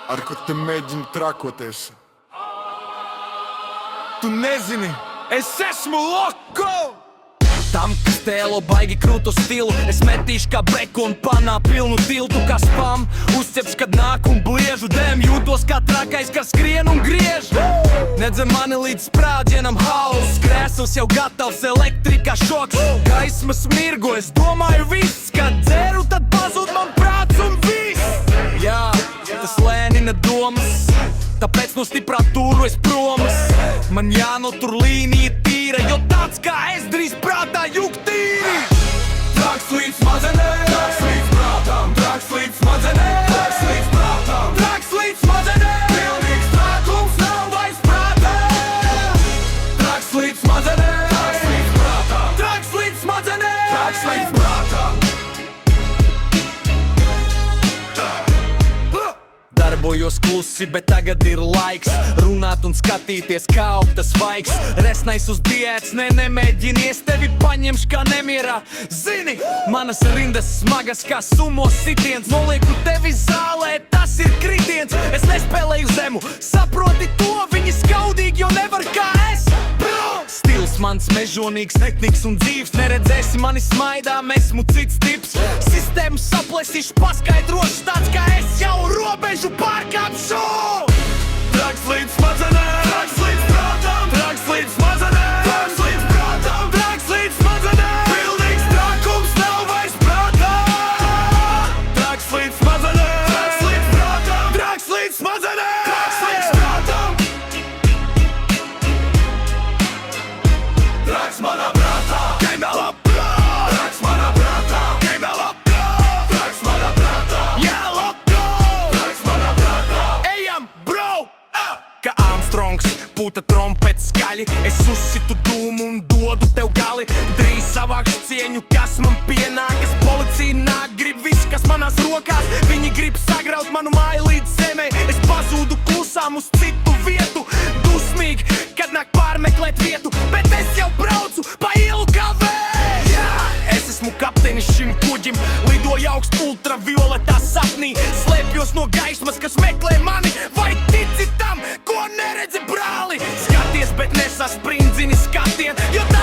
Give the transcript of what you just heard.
ar ko te mēģini trakoties. Tu nezini, es esmu loko! Tam, kas tēlo baigi krūtu stilu, es metīšu kā breku un panā pilnu tiltu kā spam. Uzcepš, kad nāk un bliežu dēm, jūtos kā trakais, kas skrien un griež. Nedzem mani līdz sprādzienam hauss, krēsls jau gatavs, elektrika šoks. Gaismas mirgo, es domāju viss, kad dzeru, tad pazūd man prāts un viss. Jā, tas lēnina domas, tāpēc no stiprā turu es promas. Man jānotur līnija tīra, jo tāds kā es drīz prātā jūk tīri. Traks līdz smadzenēm, traks līdz prātām, traks līdz smadzenēm, traks līdz prātām, Traks līdz smadzenēm, pilnīgs trakums nav vairs prātā. Traks līdz smadzenēm, traks līdz prātām, traks līdz smadzenēm. traks līdz prātām. Darbojos klusi, bet tagad ir laiks runāt un skatīties, kā augtas vaigs. Resnais uz diēts, nemēģinies, tevi paņemš kā nemierā. Zini, manas rindas smagas kā sumo sitiens, nolieku tevi zālē, tas ir kritiens. Es nespēlēju zemu, saproti to, viņi skaudīgi, jo nevar kā es. Stils mans mežonīgs, nekniks un dzīvs, neredzēsi mani smaidām, esmu cits tips. Sistēmu saplesīšu, paskaidrošu, tāds kā es jau robežu pārkāpšu. Traks līdz smadzenēm, traks līdz prātām, traks līdz smadzenēm, traks līdz prātām, Traks līdz smadzenēm, pilnīgs trakums nav vairs prātā. Traks līdz smadzenēm, traks līdz prātām, traks līdz smadzenēm, traks līdz prātām. Traks manā prātā, Geimēlā prāt, traks manā prātā, geimēlā prāt, traks manā prātā, jā, loko! traks manā prātā. Ejam, bro! Kā Armstrongs, puta trompets skaļi, es uzsitu dūmu un dodu tev gali. Drīz savākšu cieņu, kas man pienākas. Policija nāk, grib viss, kas manās rokās. Viņi grib sagraut manu māju līdz zemē. Es pazūdu klusām uz citu vietu. Dusmīgi, kad nāk pārmeklēt vietu, bet es jau braucu pa ielu kā vējš. Jā, es esmu kapteinis šim kuģim, lidoju augst ultravioletā sapnī. Slēpjos no gaismas, kas meklē mani, vai tici tam, ko neredzi brāli? Skaties, bet nesasprindzi skatien, jo tā